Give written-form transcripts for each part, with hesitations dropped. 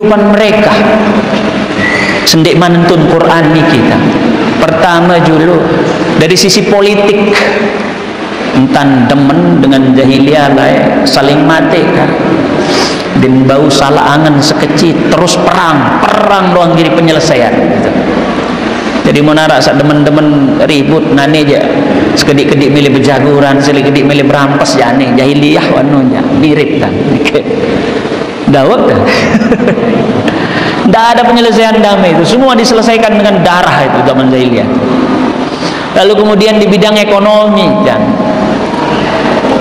kehidupan mereka sendik manentun Quran ni kita. Pertama dulu dari sisi politik, entan demen dengan jahiliyah lah, saling mati kan, dan bau salah angan sekecil terus perang doang jadi penyelesaian gitu. Jadi mau narak sak demen-demen ribut nane aja sekedik-kedik milih berjaguran, sekedik milih berampas jane jahiliyah wanunya mirip kan. Dawak dah. Tidak ada penyelesaian damai itu, semua diselesaikan dengan darah itu zaman jahiliyah. Lalu kemudian di bidang ekonomi kan,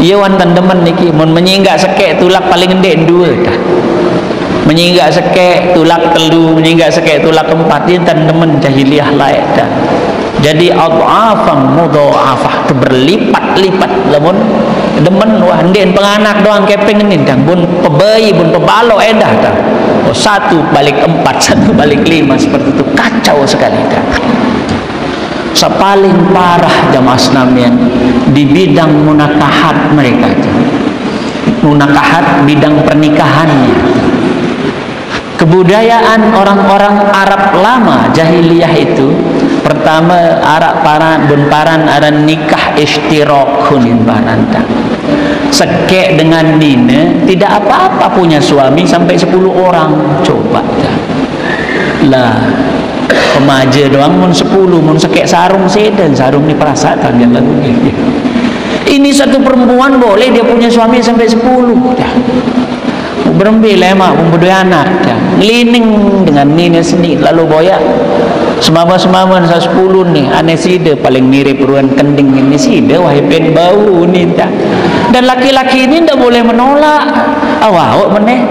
iya wantan demen niki mun menyinggak sekek tulak paling endek dua dah. Menyinggak sekek tulak telu, menyinggak sekek tulak empat, dia tan demen jahiliyah lain dah. Jadi adhafan mudha'afah itu berlipat-lipat. Lamun demen wah ndek penganak doang kepeng nin kan bun pebayi bun pebalo edah dah. Oh, satu balik empat, satu balik lima, seperti itu kacau sekali dah. Paling parah jamaah Islamian di bidang munakahat mereka itu. Munakahat bidang pernikahannya. Kebudayaan orang-orang Arab lama jahiliyah itu, pertama Arab paran bun paran aran nikah istirakun paranta. Sekek dengan nina tidak apa-apa punya suami sampai 10 orang, coba lah pemaja doang mun 10 mun sekek sarung sedan sarung ni perasaan yang lalu ini satu perempuan boleh dia punya suami sampai 10 dah. Berembil lemak memberdua anak dah. Ngelining dengan nina seni lalu boyak semama-semama sa 10 ni anesida paling mirip ruan kending ini sida wahai pen bau ni dah. Dan laki-laki ini tidak boleh menolak. Awak meneh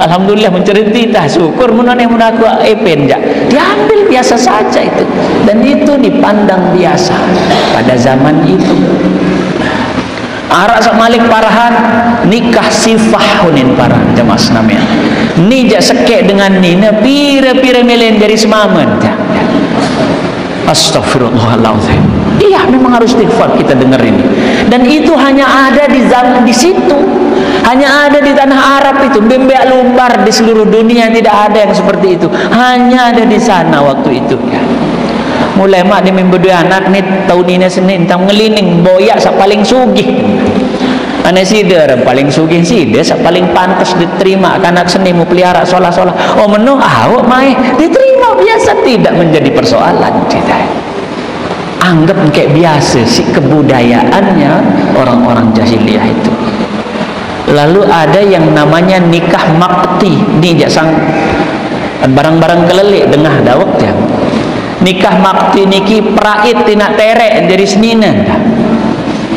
alhamdulillah menceriti dah syukur menolak aku pen jak. Diambil biasa saja itu. Dan itu dipandang biasa pada zaman itu. Arak sak malik parahan nikah sifah hunin parahan jamaah Islamiah. Ni jak sekek dengan nina pira-pira melen dari semaman. Astagfirullahaladzim. Iya, memang harus istighfar kita dengar ini. Dan itu hanya ada di zaman di situ. Hanya ada di tanah Arab itu. Bembek lumbar di seluruh dunia tidak ada yang seperti itu. Hanya ada di sana waktu itu ya. Mulai mak dia memberdua anak ni tahun ini Senin tang ngelining boyak sak paling sugih. Ane sida paling sugih sida sak paling pantas diterima anak seni mau pelihara solah-solah. Oh menu awak mai diterima biasa tidak menjadi persoalan tidak. Anggap kayak biasa si kebudayaannya orang-orang jahiliyah itu. Lalu ada yang namanya nikah makti ni jasang barang-barang kelelek dengah dawak dia. Nikah makti niki prait tina terek jadi seninan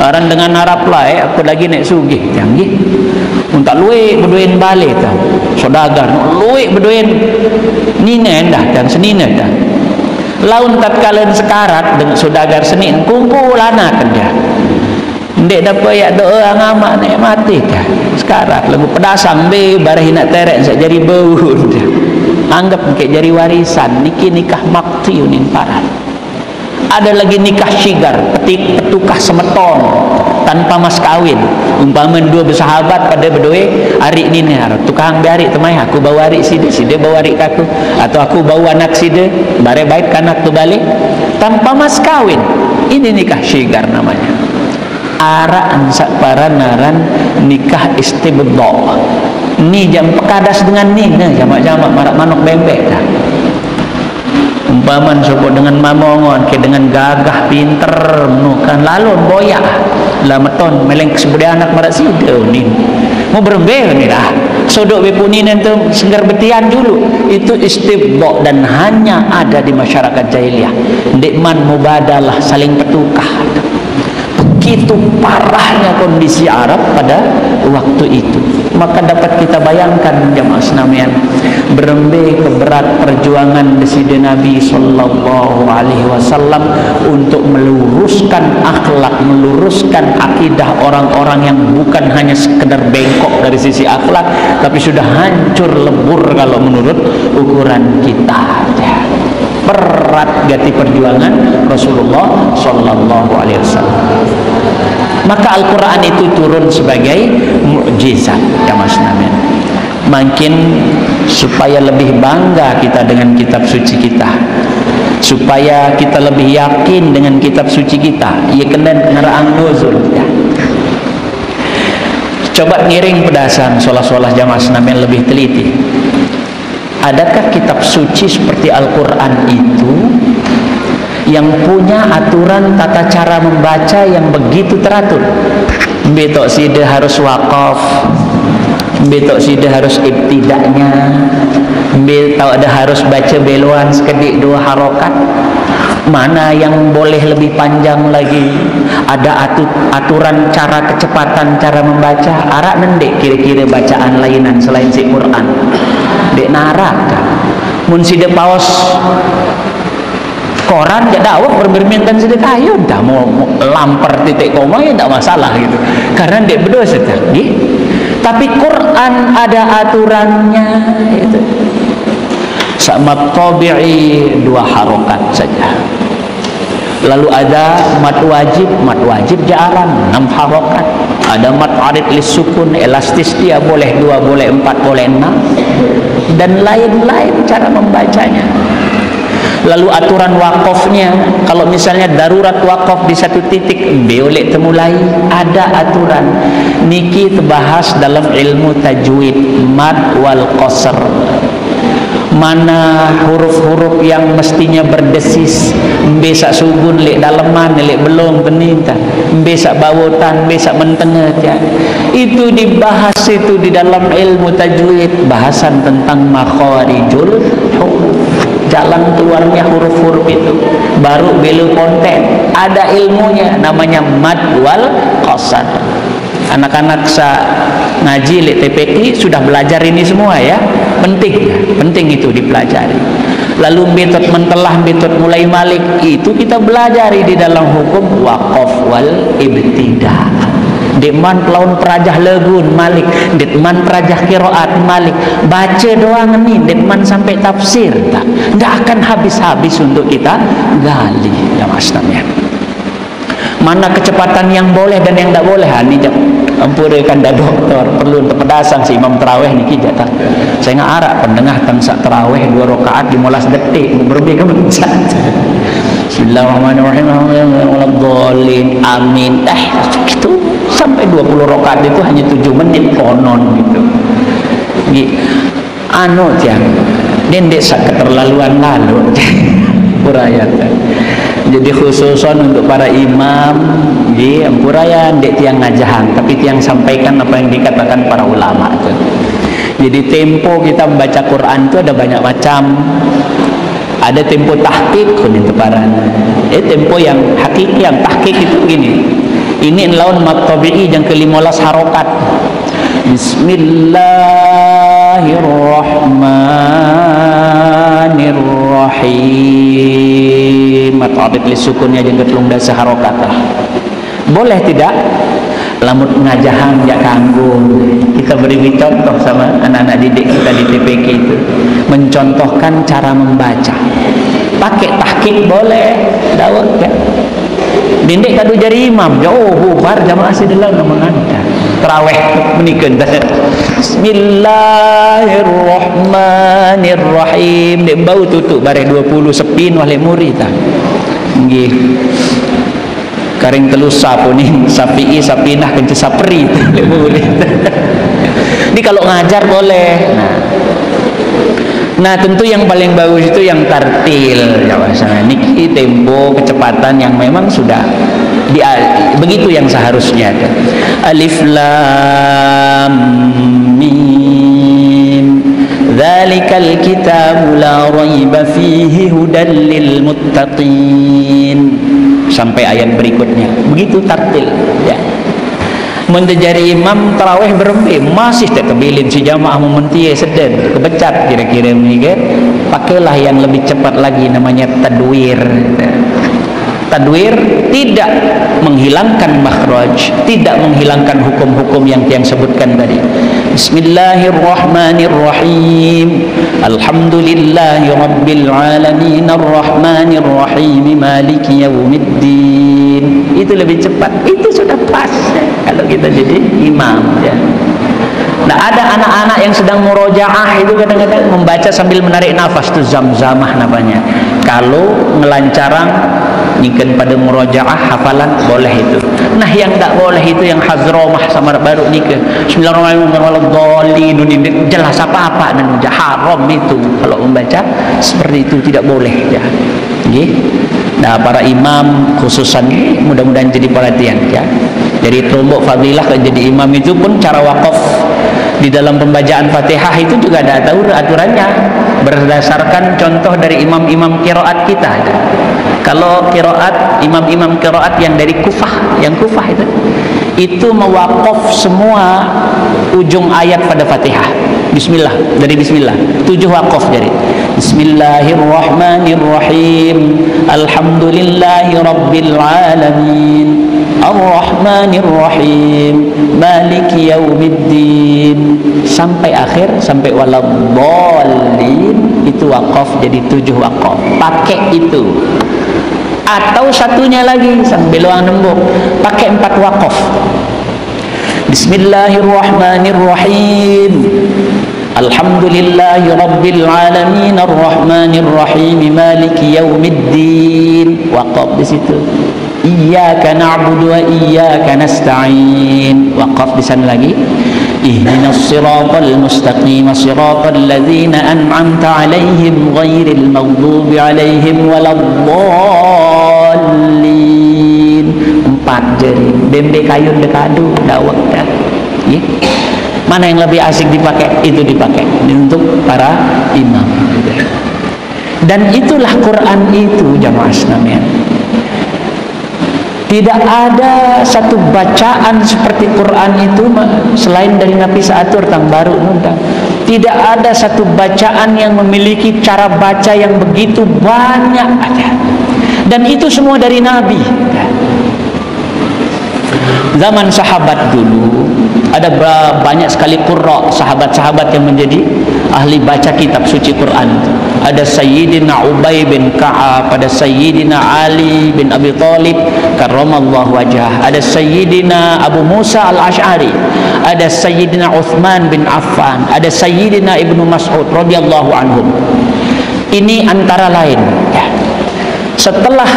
orang dengan harap lah aku lagi naik sugih canggih untuk luik berduin balik dah saudagar luik berduin nina dah dan senina dah laun tatkala sekarat dengan saudagar senin kumpul anak dia ndek dapat ya doa ngamak nek mati dah sekarat lagu pedasang be barih nak terek sak jadi bau dah. Anggap kayak jari warisan niki nikah makti unin paran. Ada lagi nikah syigar petukah semeton tanpa mas kawin. Umpama dua bersahabat pada berdua hari ini tukang biari temai aku bawa hari sida bawa hari aku atau aku bawa anak sida bare baik anak tu balik tanpa mas kawin. Ini nikah syigar namanya. Araan sak paranaran nikah istibdha. Ni jam pekadas dengan ni jamak-jamak marak manuk bembek dah. Umpaman sopok dengan mamongon ke dengan gagah pinter menukan lalu boyak lah meton meleng sebudi anak marak sida ni mau berembel ni dah sodok bepuninan tu senggar betian dulu itu istibdha dan hanya ada di masyarakat jahiliyah ndekman mubadalah saling petukah. Begitu parahnya kondisi Arab pada waktu itu. Maka dapat kita bayangkan jamaah Islamian berembe keberat perjuangan Deside Nabi sallallahu alaihi wasallam untuk meluruskan akhlak, meluruskan akidah orang-orang yang bukan hanya sekedar bengkok dari sisi akhlak tapi sudah hancur lebur kalau menurut ukuran kita. Berat gati perjuangan Rasulullah sallallahu alaihi wasallam. Maka Al-Quran itu turun sebagai mukjizat ya Mas Nabi. Makin supaya lebih bangga kita dengan kitab suci kita, supaya kita lebih yakin dengan kitab suci kita. Ia kena ngerang nuzul ya. Coba ngiring pedasan solah-solah jamaah senam yang lebih teliti. Adakah kitab suci seperti Al-Quran itu yang punya aturan tata cara membaca yang begitu teratur? Betok sida harus wakaf, betok sida harus ibtidaknya, betok ada harus baca beluan sekedik 2 harokat. Mana yang boleh lebih panjang lagi? Ada aturan cara kecepatan cara membaca. Arak nendek kira-kira bacaan lainan selain si Quran. Dek narak kan. Mun sida paus koran dia dakwah bermintan sida kayu dah mau lampar titik koma ya tak masalah gitu. Karena dek berdosa tadi. Tapi Quran ada aturannya itu. Sama tabi'i 2 harokat saja. Lalu ada mat wajib jarang 6 harokat. Ada mat arid lis sukun, elastis dia boleh 2, boleh 4, boleh 6, dan lain-lain cara membacanya. Lalu aturan wakafnya, kalau misalnya darurat wakaf di satu titik boleh temulai, ada aturan. Niki terbahas dalam ilmu tajwid, mad wal qasr. Mana huruf-huruf yang mestinya berdesis, besak sugun lek daleman lek belum penita, besak bawotan besak mentengah ya. Itu dibahas itu di dalam ilmu tajwid, bahasan tentang makharijul huruf, jalan keluarnya huruf-huruf itu, baru belu konten. Ada ilmunya namanya mad wal qasr. Anak-anak ngaji lek TPI sudah belajar ini semua ya. Penting itu dipelajari. Lalu metode mentelah, metode mulai malik itu kita belajari di dalam hukum waqaf wal ibtida. Deman pelaun perajah legun malik, detman perajah qiraat malik. Baca doang ni detman sampai tafsir tak. Tidak akan habis-habis untuk kita gali ya maksudnya. Mana kecepatan yang boleh dan yang tidak boleh? Ini ampurakan dah doktor perlu untuk pedasang si imam terawih ni kijat. Saya nggak arah pendengah tangsa terawih 2 rakaat 15 detik berbeda kemencet. Bismillahirrahmanirrahim. Waladhdallin. Amin. Itu sampai 20 rakaat itu hanya 7 menit konon gitu. Anu tiang dendek sak keterlaluan lalu. Purayat. Jadi khususon untuk para imam di ampurayan dek tiang ngajahan, tapi tiang sampaikan apa yang dikatakan para ulama itu. Jadi tempo kita membaca Quran itu ada banyak macam. Ada tempo tahqiq kuning teparan. Tempo yang hakiki, yang tahqiq itu gini. Ini laun mat tabi'i yang ke-15 harokat. Bismillahirrahmanirrahim. Mat li sukunnya jeung ketlung dasa harokat. Boleh tidak? Lamun ngajahan ya kanggo. Kita beri contoh sama anak-anak didik kita di TPK itu, mencontohkan cara membaca. Pakai tahqiq boleh, dawat ya. Dindek kadu jari imam, jauh bubar jamaah sidelang menganda. Tarawih menikeun Bismillahirrahmanirrahim. Dek bau tutup bareh 20 sepin wale murid tah. Nggih. Karing telu sapuning sapi'i sapinah kenci sapri lek murid. Ini kalau ngajar boleh. Nah tentu yang paling bagus itu yang tartil ya bahasa niki tempo kecepatan yang memang sudah begitu yang seharusnya ada. Alif lam mim dzalikal kitabu la raiba fihi hudal lil muttaqin sampai ayat berikutnya. Begitu tartil ya. Menjadi imam tarawih berembe masih tak kebilin si jamaah mementie seden kebecat kira-kira mikir pakailah yang lebih cepat lagi namanya tadwir. Tadwir tidak menghilangkan makhraj, tidak menghilangkan hukum-hukum yang tiang sebutkan tadi. Bismillahirrahmanirrahim. Alhamdulillahi rabbil alamin arrahmanir rahim maliki yaumiddin. Itu lebih cepat. Itu sudah pas ya, kalau kita jadi imam ya. Tidak Ada anak-anak yang sedang murojaah itu kadang-kadang membaca sambil menarik nafas, itu zamzamah namanya. Kalau ngelancarang niken pada murojaah hafalan boleh itu. Nah yang tak boleh itu yang hazromah sama baru nikah. Bismillahirrahmanirrahim. Jelas apa-apa dan haram itu kalau membaca seperti itu, tidak boleh ya. Nah para imam khususan mudah-mudahan jadi perhatian ya. Jadi tombok fadilah jadi imam itu pun cara wakaf di dalam pembacaan Fatihah itu juga ada aturannya berdasarkan contoh dari imam-imam qiraat kita. Kalau qiraat, imam-imam qiraat yang dari Kufah, itu mewakaf semua ujung ayat pada Fatihah. Bismillah, dari bismillah 7 wakaf jadi. Bismillahirrahmanirrahim. Alhamdulillahi rabbil alamin. Ar-Rahmanir-Rahim. Maliki yaumiddin. Sampai akhir, sampai waladhdallin, itu wakaf jadi 7 wakaf. Pakai itu. Atau satunya lagi sambil luang nembok, pakai 4 wakaf. Bismillahirrahmanirrahim. Alhamdulillahi rabbil alamin arrahmanir rahim maliki yaumiddin. Waqaf di situ. Iyyaka na'budu wa iyyaka nasta'in. Waqaf di sana lagi. Ihdinas siratal mustaqim siratal ladzina an'amta 'alaihim ghairil maghdubi 'alaihim waladdallin. 4 jari. Bembe kayun dekadu dawak dah. Ya. Mana yang lebih asik dipakai, itu dipakai untuk para imam. Dan itulah Quran itu jamaah sekalian. Tidak ada satu bacaan seperti Quran itu selain dari Nabi Sa'atur tang baru nundang. Tidak ada satu bacaan yang memiliki cara baca yang begitu banyak ada. Dan itu semua dari Nabi. Zaman sahabat dulu ada banyak sekali qurra, sahabat-sahabat yang menjadi ahli baca kitab suci Quran. Ada Sayyidina Ubay bin Ka'ab, ada Sayyidina Ali bin Abi Thalib karramallahu wajhah, ada Sayyidina Abu Musa al-Ash'ari, ada Sayyidina Uthman bin Affan, ada Sayyidina Ibnu Mas'ud radhiyallahu anhum. Ini antara lain ya. Setelah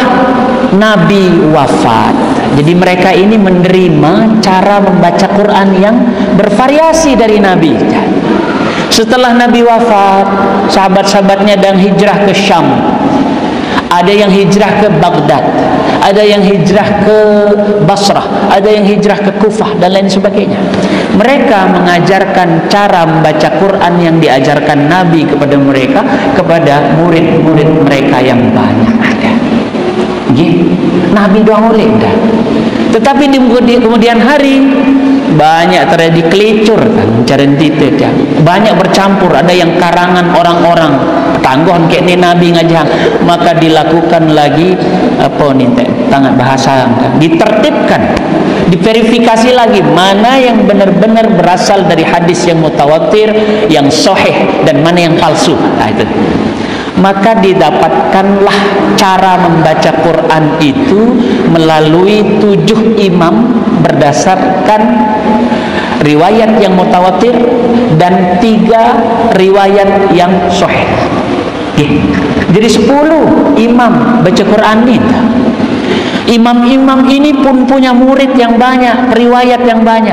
Nabi wafat, jadi mereka ini menerima cara membaca Quran yang bervariasi dari Nabi. Setelah Nabi wafat, sahabat-sahabatnya dan hijrah ke Syam. Ada yang hijrah ke Baghdad, ada yang hijrah ke Basrah, ada yang hijrah ke Kufah dan lain sebagainya. Mereka mengajarkan cara membaca Quran yang diajarkan Nabi kepada mereka, kepada murid-murid mereka yang banyak. Nabi doang oleh dah. Tetapi di kemudian hari banyak terjadi kelicur kan, cara detail. Banyak bercampur, ada yang karangan orang-orang tangguhan kayak ni Nabi ngajak, maka dilakukan lagi apa nih tangan bahasa ditertibkan, diverifikasi lagi mana yang benar-benar berasal dari hadis yang mutawatir, yang sahih dan mana yang palsu. Nah, itu. Maka didapatkanlah cara membaca Quran itu melalui 7 imam berdasarkan riwayat yang mutawatir dan 3 riwayat yang sahih. Jadi 10 imam baca Quran ini. Imam-imam ini pun punya murid yang banyak, riwayat yang banyak.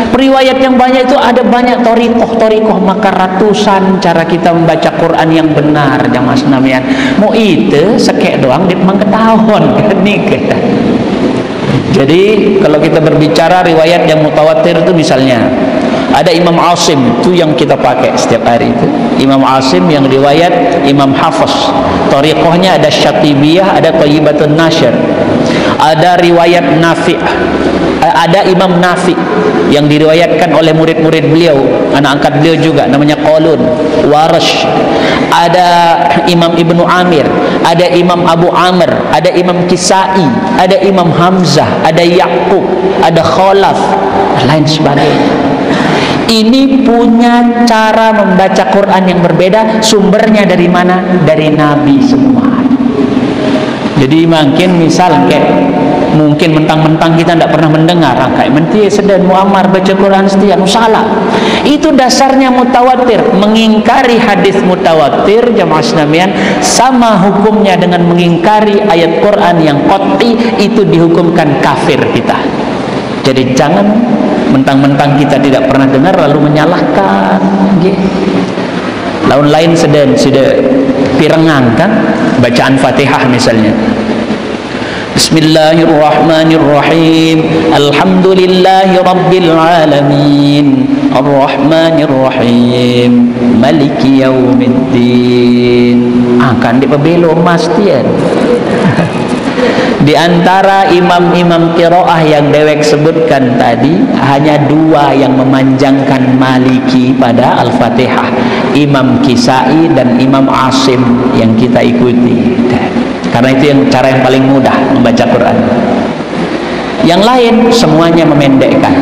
Riwayat yang banyak itu ada banyak torikoh, maka ratusan cara kita membaca Quran yang benar jamaah sekalian. Mau itu sekek doang dia memang ketahuan kan nih kita. Jadi kalau kita berbicara riwayat yang mutawatir itu misalnya ada Imam Asim itu yang kita pakai setiap hari itu. Imam Asim yang riwayat Imam Hafiz. Torikohnya ada Syatibiyah, ada Thayyibatun Nashr. Ada riwayat Nafi', ada Imam Nafi' yang diriwayatkan oleh murid-murid beliau, anak angkat beliau juga, namanya Qalun, Warash. Ada Imam Ibnu Amir, ada Imam Abu Amr, ada Imam Kisai, ada Imam Hamzah, ada Yaqub, ada Khalaf, dan lain sebagainya. Ini punya cara membaca Quran yang berbeda. Sumbernya dari mana? Dari Nabi semua. Jadi mungkin misal kayak Mungkin mentang-mentang kita tidak pernah mendengar kayak menti sedang muammar baca Quran setia salah. Itu dasarnya mutawatir. Mengingkari hadis mutawatir jamaah sekalian sama hukumnya dengan mengingkari ayat Quran yang qat'i, itu dihukumkan kafir kita. Jadi jangan mentang-mentang kita tidak pernah dengar lalu menyalahkan. Lawan lain sudah pirengang kan bacaan Fatihah misalnya. Bismillahirrahmanirrahim. Alhamdulillahi rabbil alamin. Arrahmanirrahim. Maliki yaumiddin. Kan di pebelo mastian. Di antara imam-imam qiraah yang dewek sebutkan tadi, hanya dua yang memanjangkan Maliki pada Al-Fatihah, Imam Kisai dan Imam Asim yang kita ikuti. Karena itu yang cara yang paling mudah membaca Quran. Yang lain semuanya memendekkan.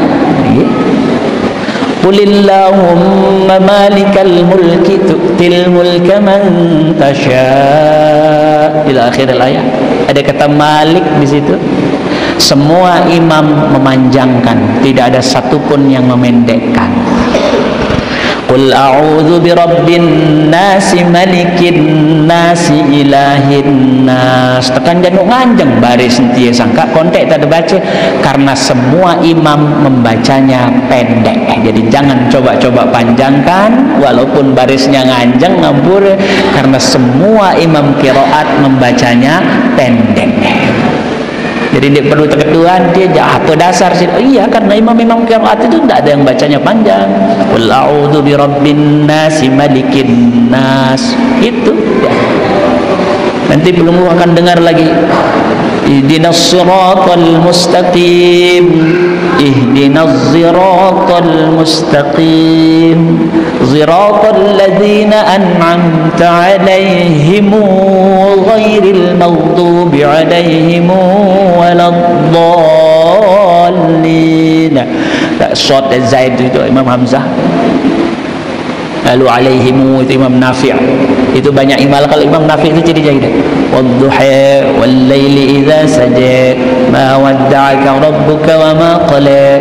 Qulillahumma malikal mulki tu'til mulka man tasha' ila akhir ayat. Ada kata Malik di situ. Semua imam memanjangkan, tidak ada satupun yang memendekkan. Qul a'udzu birabbin nasi malikin nasi ilahin nas. Tekan jangan nganjeng baris sentia sangka kontek tak ada baca, karena semua imam membacanya pendek. Jadi jangan coba-coba panjangkan walaupun barisnya nganjeng ngambur, karena semua imam qiraat membacanya pendek. Jadi dia perlu terketuan, dia jatuh dasar sih. Iya, karena imam-imam qiraat itu tidak ada yang bacanya panjang. Qul a'udzu birabbin nasi malikin nas. Itu ya. Nanti belum akan dengar lagi. Ihdinas siratal mustaqim. Ihdinas siratal mustaqim. Siratal ladzina an'amta 'alaihim ghairil maghdubi 'alaihim waladdallin. Tak short Zaid itu Imam Hamzah. Lalu alaihimu itu Imam Nafi'. Itu banyak imal. Kalau Imam Nafi' itu jadi jahidah. Wadduha wal laili idza saja ma wadda'aka rabbuka wa ma qala.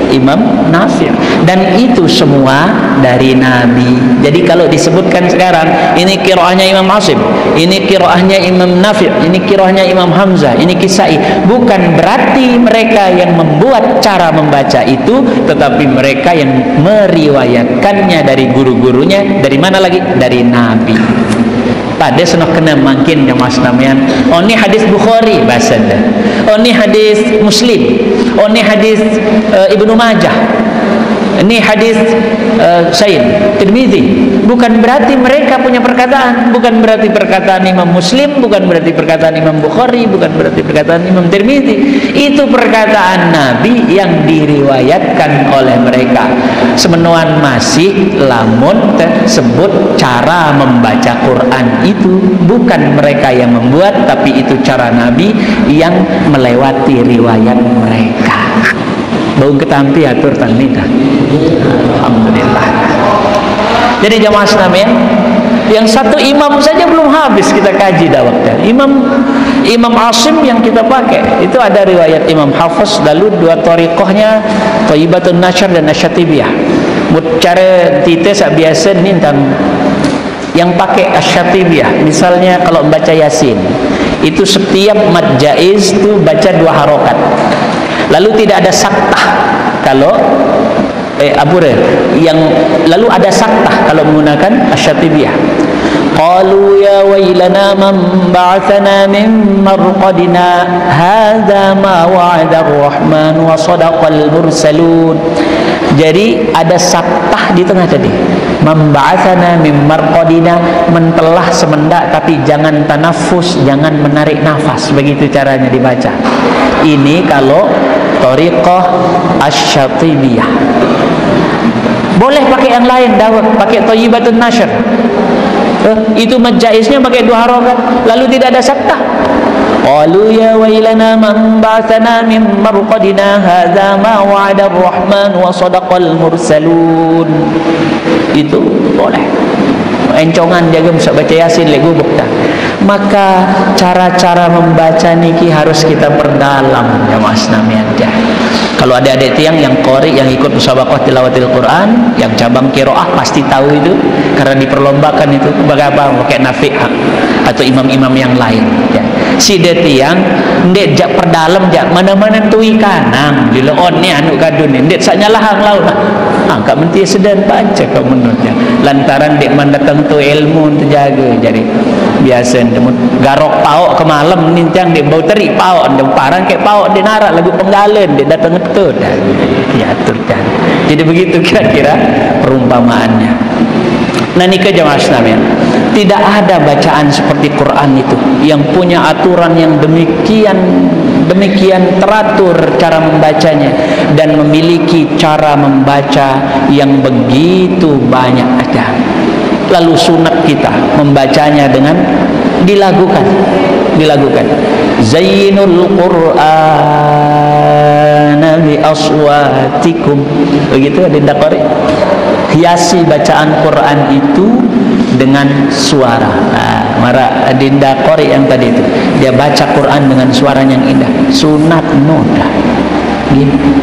Imam Nafi'. Dan itu semua dari Nabi. Jadi kalau disebutkan sekarang ini qiraahnya Imam Asim, ini qiraahnya Imam Nafi', ini qiraahnya Imam Hamzah, ini Kisai, bukan berarti mereka yang membuat cara membaca itu, tetapi mereka yang meriwayatkannya dari guru-gurunya. Dari mana lagi? Dari Nabi. Pada senok kena makin yang mas namian. Oh ini hadis Bukhari bahasa dah. Oh ini hadis Muslim. Oh ini hadis Ibnu Majah. Ini hadis Said Tirmizi. Bukan berarti mereka punya perkataan, bukan berarti perkataan Imam Muslim, bukan berarti perkataan Imam Bukhari, bukan berarti perkataan Imam Tirmizi. Itu perkataan Nabi yang diriwayatkan oleh mereka. Semenuan masih lamun tersebut cara membaca Quran itu bukan mereka yang membuat, tapi itu cara Nabi yang melewati riwayat mereka. Bau ketampi atur tanita. Alhamdulillah. Jadi jamaah sekalian, yang satu imam saja belum habis kita kaji dakwahnya. Imam Asim yang kita pakai itu ada riwayat Imam Hafiz, lalu dua thariqahnya Thayyibatun Nashr dan Asyatibiyah. Cara kita biasa ni tentang yang pakai Asyatibiyah. Misalnya kalau membaca Yasin, itu setiap mad jaiz itu baca dua harokat. Lalu tidak ada saktah kalau yang lalu ada saktah kalau menggunakan Asyatibiyah. Qalu ya wailana man ba'athana min marqadina hadza ma wa'ada ar-rahman wa sadaqal mursalun. Jadi ada saktah di tengah tadi. Man ba'athana min marqadina, mentelah semendak tapi jangan tanafus, jangan menarik nafas. Begitu caranya dibaca. Ini kalau thariqah Asyatibiyah. Boleh pakai yang lain, pakai Thayyibatun Nashr. Itu majaiznya pakai dua harokat, lalu tidak ada saktah. Qalu ya wailana man ba'athana min marqadina hadza ma wa'ada ar-rahman wa sadaqal mursalun. Itu boleh. Encongan jaga bisa baca Yasin le gubuk dah. Maka cara-cara membaca niki harus kita perdalam ya Mas Namian ya. Kalau adik-adik tiang yang qori, yang ikut musabaqah tilawatil Quran, yang cabang qiraah pasti tahu itu, karena diperlombakan itu bagaimana pakai Nafi' atau imam-imam yang lain ya. Si de tiang ndek jak perdalam jak mana-mana tui kanang di leon ni anu kadun ni ndek sak nyalahang laut lah. Kak menti sedan baca kau menurutnya. Lantaran dek mandatang tu ilmu terjaga jadi biasa garok pauk ke malam ni tiang dek bau terik pauk ndek parang ke pauk di narak lagu penggalen dek datang ngetut ya atur kan. Jadi begitu kira-kira perumpamaannya. Nah nikah jamaah sekalian, tidak ada bacaan seperti Quran itu yang punya aturan yang demikian teratur cara membacanya dan memiliki cara membaca yang begitu banyak ada. Lalu sunat kita membacanya dengan dilagukan Zainul Qur'ana bi aswatikum, begitu Adinda Qori. Hiasi bacaan Quran itu dengan suara. Mara Adinda Qori yang tadi itu, dia baca Quran dengan suara yang indah. Sunat noda.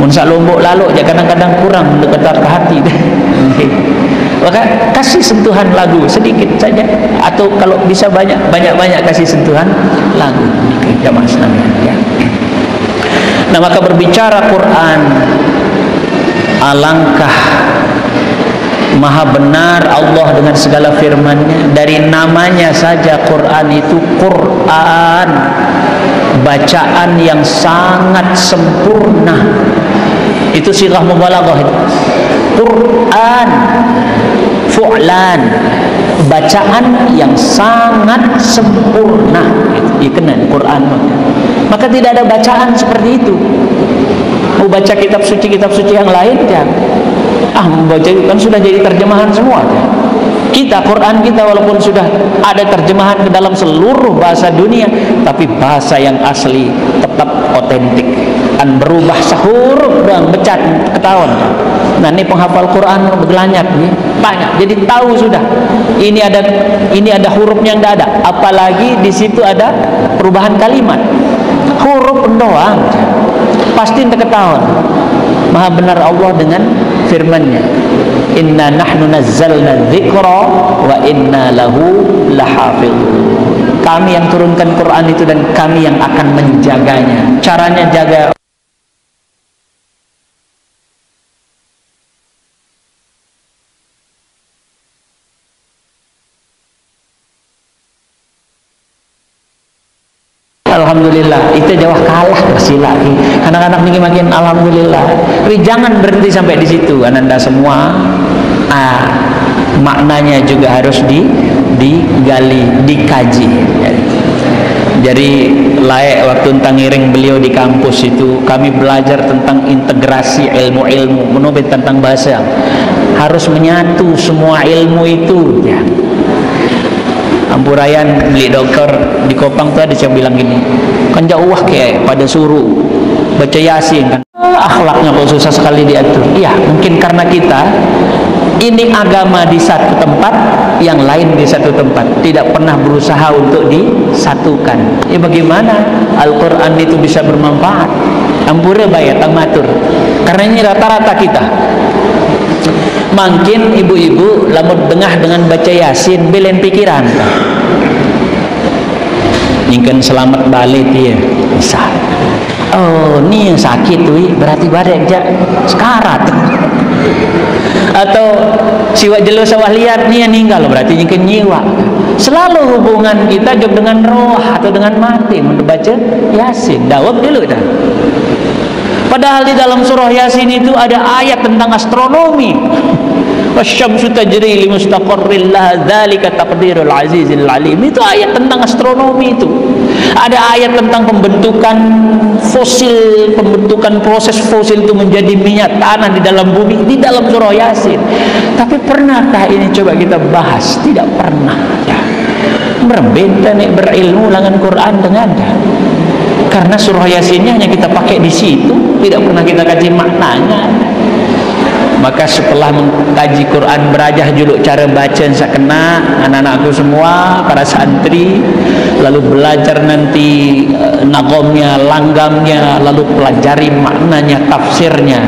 Unsa lombok lalu aja kadang-kadang kurang mendekat ke hati. Maka kasih sentuhan lagu sedikit saja, atau kalau bisa banyak kasih sentuhan lagu. Jamaah sekalian ya. Nah maka berbicara Quran, alangkah maha benar Allah dengan segala firman-Nya. Dari namanya saja Quran itu Quran, bacaan yang sangat sempurna. Itu sirah mubalaghah itu. Quran fu'lan, bacaan yang sangat sempurna. Ikenan Quran. Maka tidak ada bacaan seperti itu. Mau baca kitab suci yang lain ya. Membaca itu kan sudah jadi terjemahan semua ya. Kita Quran kita walaupun sudah ada terjemahan ke dalam seluruh bahasa dunia, tapi bahasa yang asli tetap otentik. Kan berubah sehuruf dan becat ketahuan. Nah ini penghafal Quran bergelanyap nih banyak, jadi tahu sudah ini ada hurufnya yang tidak ada, apalagi di situ ada perubahan kalimat, huruf doang pasti ketahuan. Maha benar Allah dengan firman-Nya, inna nahnu nazzalna dzikra wa inna lahu lahafizun. Kami yang turunkan Quran itu dan kami yang akan menjaganya. Caranya jaga alhamdulillah, itu jauh kalah bersila. Anak-anak ini makin alhamdulillah. Tapi jangan berhenti sampai di situ, ananda semua. Maknanya juga harus digali, dikaji. Jadi layak waktu tentang ngiring beliau di kampus itu, kami belajar tentang integrasi ilmu-ilmu, menubit tentang bahasa. Harus menyatu semua ilmu itu. Ya. Ampurayan beli dokter di Kopang tuh ada yang bilang gini, kan jauh kayak pada suruh baca Yasin kan, akhlaknya kok susah sekali diatur. Iya, mungkin karena kita ini agama di satu tempat, yang lain di satu tempat, tidak pernah berusaha untuk disatukan. Bagaimana Al-Quran itu bisa bermanfaat? Ampura bayat matur, karena ini rata-rata kita. Mungkin ibu-ibu lamun dengah dengan baca Yasin belen pikiran ingin selamat balik dia bisa. Oh ni yang sakit tuh berarti badai aja sekarat. Atau siwa jelo sawah liar ni yang ninggal berarti ingin nyiwa. Selalu hubungan kita dengan roh atau dengan mati membaca Yasin. Dawab dulu dah. Padahal di dalam surah Yasin itu ada ayat tentang astronomi. Wasyamsu tajri li mustaqarril laha dzalika taqdirul azizil alim. Itu ayat tentang astronomi itu. Ada ayat tentang pembentukan fosil, pembentukan proses fosil itu menjadi minyak tanah di dalam bumi di dalam surah Yasin. Tapi pernahkah ini coba kita bahas? Tidak pernah. Ya. Berbeda nih berilmu dengan Quran dengan karena surah Yasinnya hanya kita pakai di situ, tidak pernah kita kaji maknanya. Maka setelah mengkaji Quran, berajah juluk cara baca sak kena anak-anakku semua, para santri, lalu belajar nanti nagomnya, langgamnya, lalu pelajari maknanya, tafsirnya.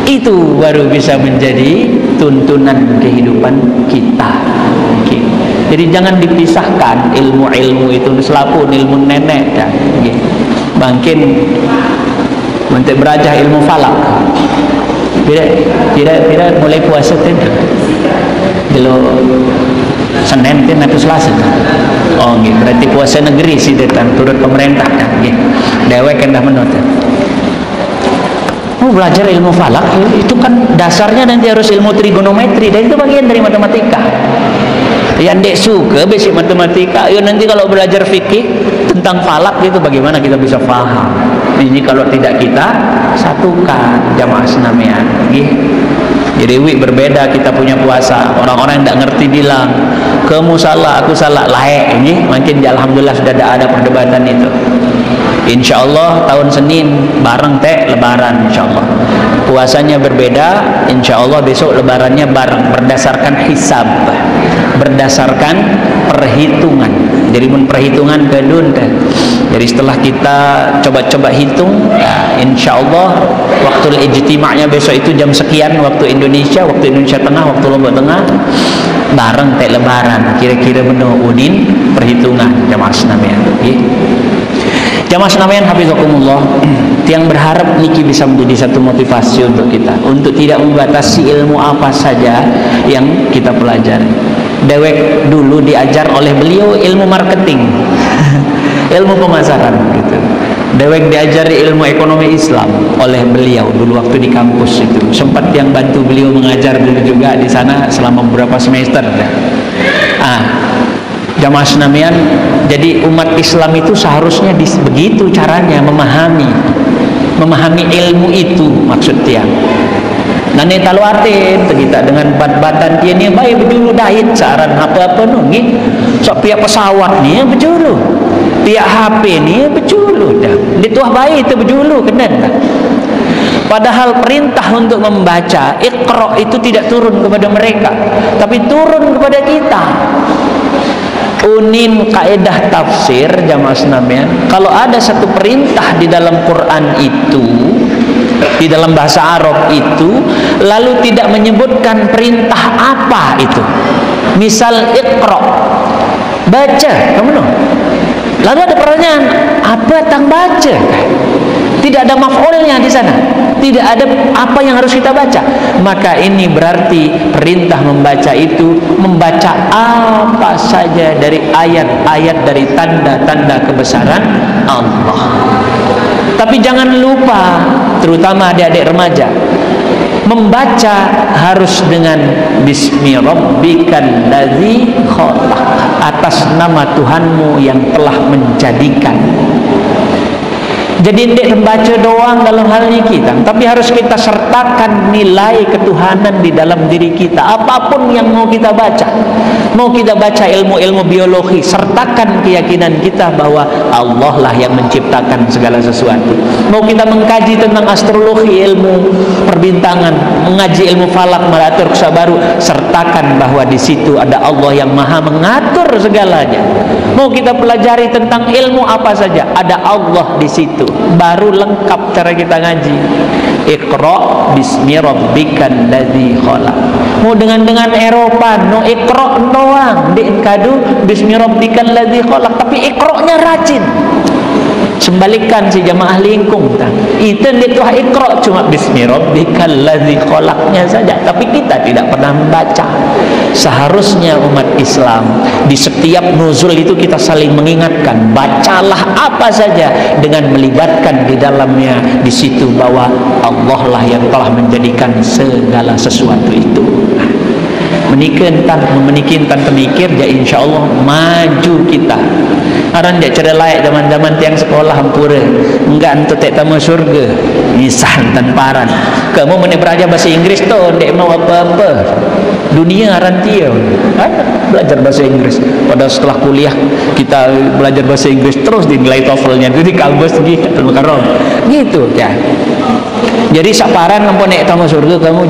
Itu baru bisa menjadi tuntunan kehidupan kita. Okay. Jadi jangan dipisahkan ilmu-ilmu itu, selapun ilmu nenek kan. Okay. Mungkin untuk berajah ilmu falak. Tidak mulai puasa tu. Kalau Senin tu atau Selasa. Oh, okay. Berarti puasa negeri sih dan turut pemerintah kan. Okay. Dewek kan dah menurut. Belajar ilmu falak itu kan dasarnya nanti harus ilmu trigonometri, dan itu bagian dari matematika. Yang dek suka basic matematika, nanti kalau belajar fikih tentang falak itu bagaimana kita bisa paham. Ini kalau tidak kita satukan jamaah senamian. Jadi berbeda kita punya puasa. Orang-orang yang tidak ngerti bilang kamu salah, aku salah, laek ini. Mungkin alhamdulillah sudah ada perdebatan itu. InsyaAllah tahun Senin bareng lebaran, insyaAllah puasanya berbeda, insyaAllah besok lebarannya bareng, berdasarkan hisab, berdasarkan perhitungan. Jadi perhitungan kedun. Jadi setelah kita coba-coba hitung, ya, insyaallah waktu ijtima'nya besok itu jam sekian waktu Indonesia Tengah, waktu Lombok Tengah, bareng lebaran. Kira-kira benar udin perhitungan jamaah senamian. Jamaah senamian hafizakumullah, yang berharap niki bisa menjadi satu motivasi untuk kita untuk tidak membatasi ilmu apa saja yang kita pelajari. Dewek dulu diajar oleh beliau ilmu marketing, ilmu pemasaran gitu. Dewek diajari ilmu ekonomi Islam oleh beliau dulu waktu di kampus itu. Sempat yang bantu beliau mengajar dulu juga di sana selama beberapa semester. Jamaah senamian, jadi umat Islam itu seharusnya begitu caranya memahami ilmu itu maksudnya. Nane taluatin kita dengan bat-batan dia ni baik berjulu dahit saran apa-apa nungi. Sok pihak pesawat ni berjulu, pihak HP ni berjulu dah. Dituah baik itu berjulu kena dah. Padahal perintah untuk membaca Iqra itu tidak turun kepada mereka, tapi turun kepada kita. Unin kaidah tafsir jamaah senamian, kalau ada satu perintah di dalam Quran itu, di dalam bahasa Arab itu, lalu tidak menyebutkan perintah apa itu, misal Iqra, baca, kamu tahu? Lalu ada pertanyaan, apa tang baca? Tidak ada maf'ulnya di sana, tidak ada apa yang harus kita baca. Maka ini berarti perintah membaca itu membaca apa saja dari ayat-ayat, dari tanda-tanda kebesaran Allah. Tapi jangan lupa, terutama adik-adik remaja, membaca harus dengan Bismi Rabbikal ladzi khalaq, atas nama Tuhanmu yang telah menjadikan. Jadi tidak membaca doang dalam hal ini kita, tapi harus kita sertakan nilai ketuhanan di dalam diri kita. Apapun yang mau kita baca, mau kita baca ilmu-ilmu biologi, sertakan keyakinan kita bahwa Allah lah yang menciptakan segala sesuatu. Mau kita mengkaji tentang astrologi, ilmu perbintangan, mengaji ilmu falak, mengatur kisah baru, sertakan bahwa di situ ada Allah yang maha mengatur segalanya. Mau kita pelajari tentang ilmu apa saja, ada Allah di situ. Baru lengkap cara kita ngaji. Iqra bismi rabbikal ladzi khalaq. Mau dengan Eropa no Iqra doang, di kadu bismi rabbikal ladzi khalaq, tapi Iqra-nya rajin. Sembalikan si jamaah lingkung itu dia Iqra cuma bismi rabbikal ladzi khalaqnya saja, tapi kita tidak pernah membaca. Seharusnya umat Islam di setiap nuzul itu kita saling mengingatkan, bacalah apa saja dengan melibatkan di dalamnya di situ bahwa Allah lah yang telah menjadikan segala sesuatu itu. Menikin temikir ya insyaallah maju kita. Aran dia cara layak zaman-zaman tiang sekolah hampura enggak untuk tak tamu surga nisan tanparan kamu meneberaja bahasa Inggris tu tak mau apa-apa dunia aran tiang belajar bahasa Inggris. Pada setelah kuliah kita belajar bahasa Inggris terus dinilai TOEFL-nya itu di kampus gitu ya. Jadi saparan kamu naik tamu surga kamu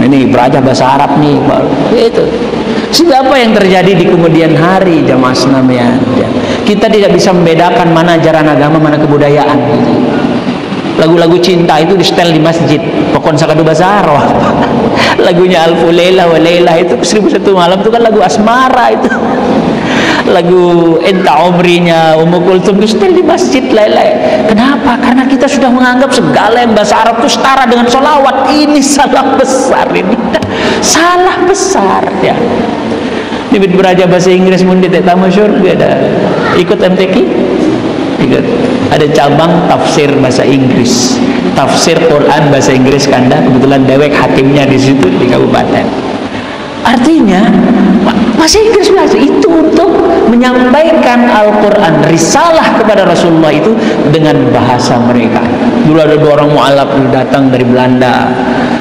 ini belajar bahasa Arab nih gitu. Sehingga apa yang terjadi di kemudian hari jamaah sekalian, ya, kita tidak bisa membedakan mana ajaran agama mana kebudayaan. Lagu-lagu cinta itu di setel di masjid pokon sakadu bahasa Arab. Lagunya Alfu Laila wa Laila itu 1001 malam itu kan lagu asmara itu. Lagu Enta Umrinya Ummu Kulthum itu setel di masjid Laila. Kenapa? Karena kita sudah menganggap segala yang bahasa Arab itu setara dengan sholawat. Ini salah besar ini. Salah besar ya. Ini belajar bahasa Inggris mun di tamu syurga ada ikut MTQ. Ada cabang tafsir bahasa Inggris, tafsir Quran bahasa Inggris kanda, kebetulan dewek hakimnya di situ di kabupaten. Artinya bahasa Inggris belajar itu untuk menyampaikan Al-Quran, risalah kepada Rasulullah itu dengan bahasa mereka. Dulu ada 2 orang mu'alaf datang dari Belanda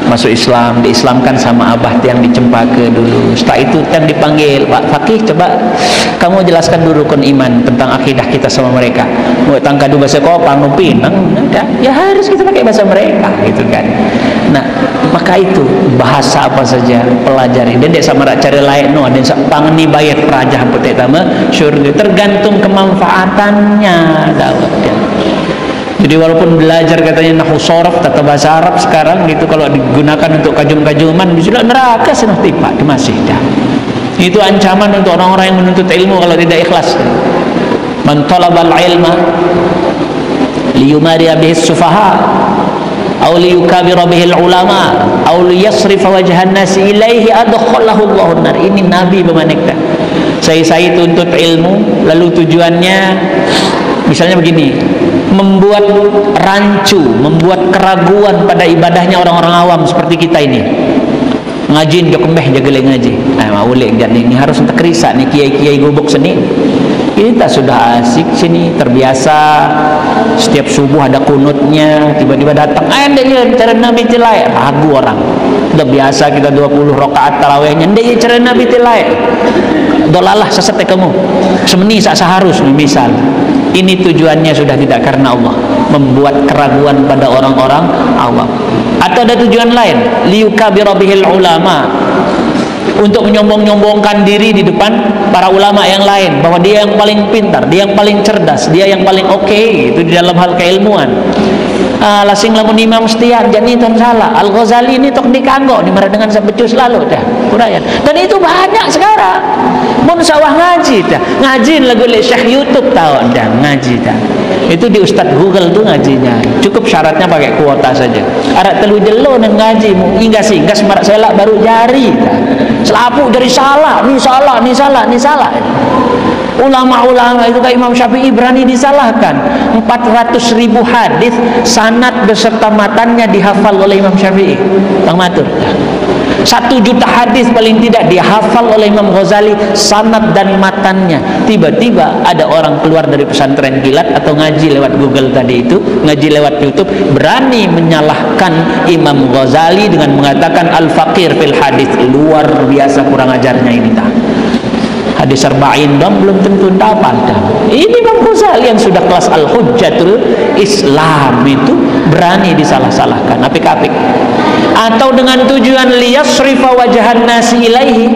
masuk Islam, diislamkan sama abah yang di Cempaka dulu. Setelah itu kan dipanggil, Pak Fakih, coba kamu jelaskan dulu rukun iman tentang akidah kita sama mereka. Mau tangkadu bahasa Kopang, Pinang, ya harus kita pakai bahasa mereka gitu kan. Nah, maka itu bahasa apa saja pelajari. Dan dia sama cari layak no, dan pangni bayat rajah putih tama syurga tergantung kemanfaatannya dawatnya. Jadi walaupun belajar katanya nahwu sorof tata bahasa Arab sekarang gitu kalau digunakan untuk kajum-kajuman sudah neraka senah tipa di masih dah. Itu ancaman untuk orang-orang yang menuntut ilmu kalau tidak ikhlas. Man talabal ilma liyumari bihi sufaha aw liyukabira bihi ulama aw liyasrifa wajhan nasi ilaihi adkhalahu Allahu nar. Ini Nabi bermanekta. Saya tuntut ilmu lalu tujuannya misalnya begini, membuat rancu, membuat keraguan pada ibadahnya orang-orang awam seperti kita ini. Ngajin jokembeh jaga ngaji. Nah, ulek jadi ini harus untuk kerisa nih kiai-kiai gubuk seni. Kita sudah asik sini, terbiasa setiap subuh ada kunutnya, tiba-tiba datang ada ya cara Nabi tilai, ragu orang. Udah biasa kita 20 rakaat tarawihnya, ndek ya cara Nabi tilai. Dolalah sesat kamu. Semeni seharus misal. Ini tujuannya sudah tidak karena Allah, membuat keraguan pada orang-orang awam. Atau ada tujuan lain, liyukabira bihil ulama, untuk menyombong-nyombongkan diri di depan para ulama yang lain bahwa dia yang paling pintar, dia yang paling cerdas, dia yang paling oke itu di dalam hal keilmuan. Lasing lamun Imam Stian jadi itu salah. Al-Ghazali ini tok dikanggo dimana dengan sebecus lalu dah kurayan. Dan itu banyak sekarang. Mun sawah ngaji dah. Ngaji lagu le Syekh YouTube tahu dah ngaji dah. Itu di Ustadz Google tuh ngajinya. Cukup syaratnya pakai kuota saja. Arak telu jelo nang ngaji hingga sehingga semarak selak baru jari dah. Selapu dari salah, ni salah, ni salah, ni salah. Ulama-ulama itu kayak Imam Syafi'i berani disalahkan. 400.000 hadis sanad beserta matannya dihafal oleh Imam Syafi'i. Bang matur. 1 juta hadis paling tidak dihafal oleh Imam Ghazali sanad dan matannya. Tiba-tiba ada orang keluar dari pesantren kilat atau ngaji lewat Google tadi itu, ngaji lewat YouTube, berani menyalahkan Imam Ghazali dengan mengatakan al-faqir fil hadis. Luar biasa kurang ajarnya ini tak. Hadis arba'in dong belum tentu dapat dah. Ini Imam Ghazali yang sudah kelas al-hujjatul Islam itu berani disalah-salahkan apik-apik. Atau dengan tujuan liyasrifa wajhan nasi ilaihi,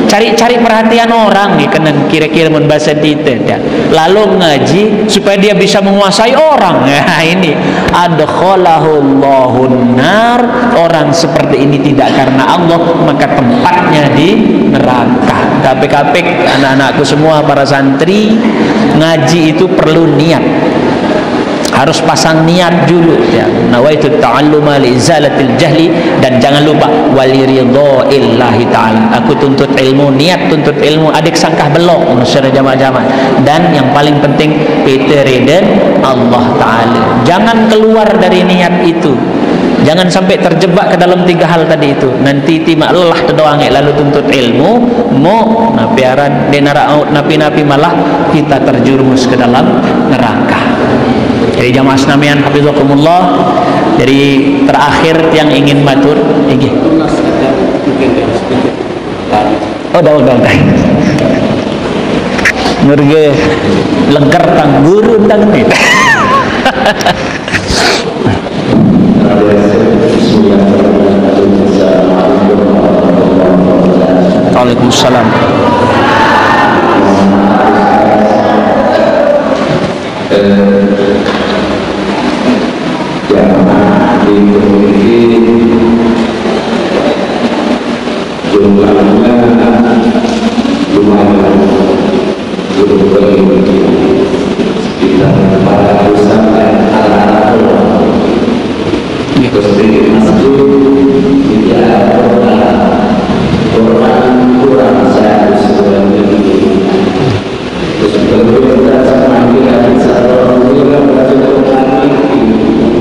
cari-cari perhatian orang nih kena kira-kira membahasa detail ya. Lalu ngaji supaya dia bisa menguasai orang. Nah ini adkhalahu Allahun nar. Orang seperti ini tidak karena Allah maka tempatnya di neraka. Kapek-kapek anak-anakku semua para santri, ngaji itu perlu niat. Harus pasang niat dulu ya. Nawaitu ta'alluma li izalatil jahli, dan jangan lupa waliridha'illahi ta'ala. Aku tuntut ilmu, niat tuntut ilmu adik sangkah belok secara jamaah-jamaah. Dan yang paling penting piteren Allah Ta'ala. Jangan keluar dari niat itu. Jangan sampai terjebak ke dalam 3 hal tadi itu. Nanti timak lelah terdoange lalu tuntut ilmu mo napiaran denaraut napi-napi malah kita terjerumus ke dalam neraka. Jadi jamaah sekalian hafizakumullah, dari terakhir yang ingin matur nggih. Oh, daun. Nurge lengker tang guru tang nih. Waalaikumsalam. Jamaah dimiliki jumlahnya lumayan cukup tinggi, sekitar 400-an anak-anak orang. Terus di masjid tidak orang kurang saya sebenarnya. Terus berbeda sama kita secara umum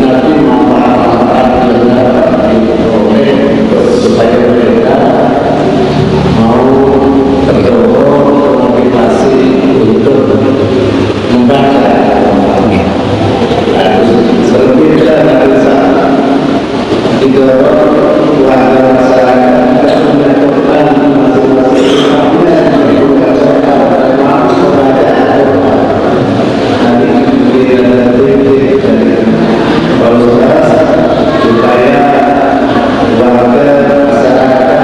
nanti manfaat supaya mereka mau terdorong motivasi untuk membaca. Seperti kita bisa didorong warga masyarakat melakukan supaya warga masyarakat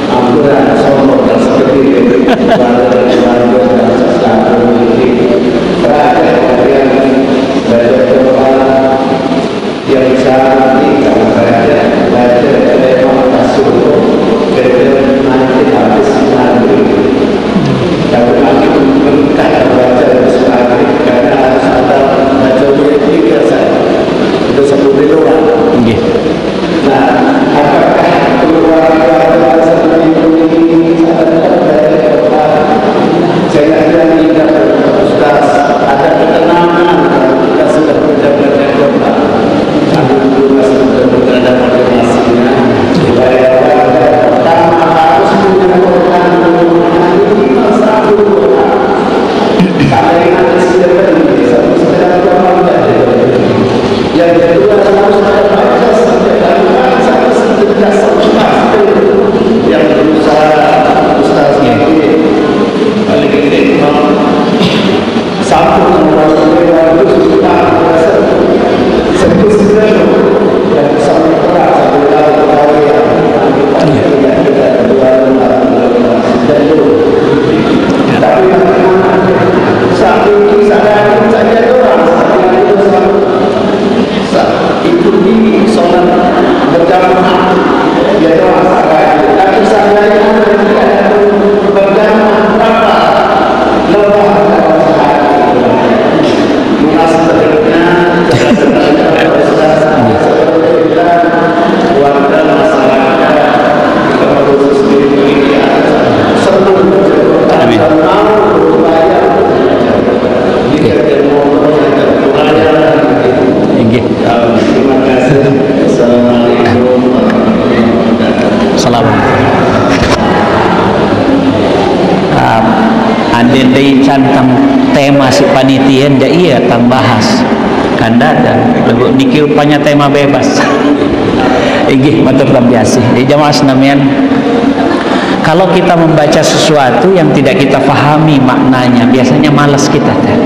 ampuran sombong dan seperti itu warga yang baca Quran yang bisa nanti kalau baca surga nanti habis nanti tapi nanti berkah baca sekali karena harus ada baca tiga saja itu 10 doang. Nah, apakah keluarga seperti ini saya tidak Ustaz ada ketenangan kalau kita sudah berjaga kota sambil juga sudah berada pada masanya supaya pertama harus punya Quran minimal 1 Quran sampai nanti sudah berdiri yang kedua harus ada baca sampai dalam satu sejak sempat yang berusaha Ustaz ini paling gede satu orang itu sudah sekitar yang sampai keras sampai tahu yang tidak tapi satu kisah saja doang itu di sholat berjamaah dia doang tapi saya yang berjamaah berapa lebah warga masyarakat kita khusus di seluruh terima kasih. Assalamualaikum warahmatullahi wabarakatuh. Ada dari cantang tema si panitia ndak iya tang bahas kan ada lebih niki rupanya tema bebas. Igi matur biasa. Di jamaah senamian kalau kita membaca sesuatu yang tidak kita pahami maknanya biasanya malas kita dah.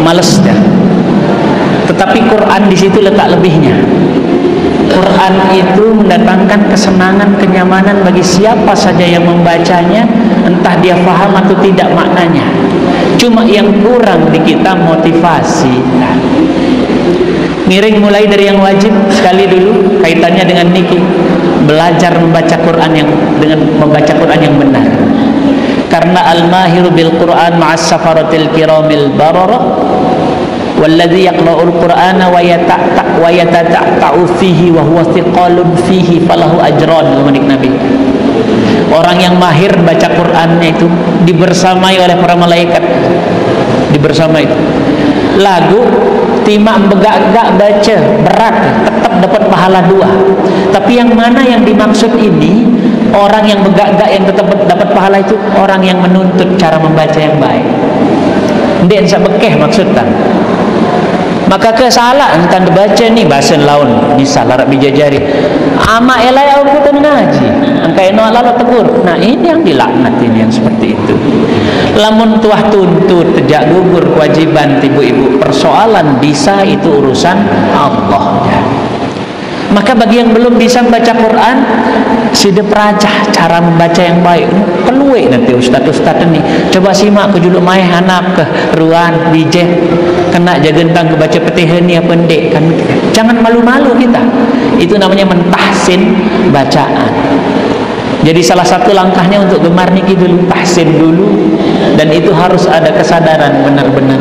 Malas dah. Tetapi Quran di situ letak lebihnya. Quran itu mendatangkan kesenangan, kenyamanan bagi siapa saja yang membacanya, entah dia paham atau tidak maknanya. Cuma yang kurang di kita motivasi. Ngiring mulai dari yang wajib sekali dulu kaitannya dengan niki, belajar membaca Quran yang dengan membaca Quran yang benar. Karena al-mahiru bil Quran ma'as safaratil kiramil bararah walladzi yaqra'ul qur'ana wa yatata'u fihi wa huwa thiqalun fihi falahu ajran. Menik Nabi, orang yang mahir baca Qur'annya itu dibersamai oleh para malaikat, dibersamai lagu timak begak-gak baca berat tetap dapat pahala 2. Tapi yang mana yang dimaksud ini, orang yang begak-gak yang tetap dapat pahala itu orang yang menuntut cara membaca yang baik. Ndek bisa bekeh maksudnya. maka ke salah entah baca ni bahasa laun misal Arab bijajari ama elai aku tak ngaji angkai no lalu tegur. Nah ini yang dilaknat, ini yang seperti itu. Lamun tuah tuntut tejak gugur kewajiban ibu-ibu, persoalan bisa itu urusan Allah ya. Maka bagi yang belum bisa membaca Quran, sida perajah cara membaca yang baik. Peluik nanti ustaz-ustaz ini. Coba simak ke juluk mai anak ke ruan bijeh kena jagentang ke baca Fatihah ni apa ndek kan. Jangan malu-malu kita. Itu namanya mentahsin bacaan. Jadi salah satu langkahnya untuk gemar niki dulu tahsin dulu, dan itu harus ada kesadaran benar-benar.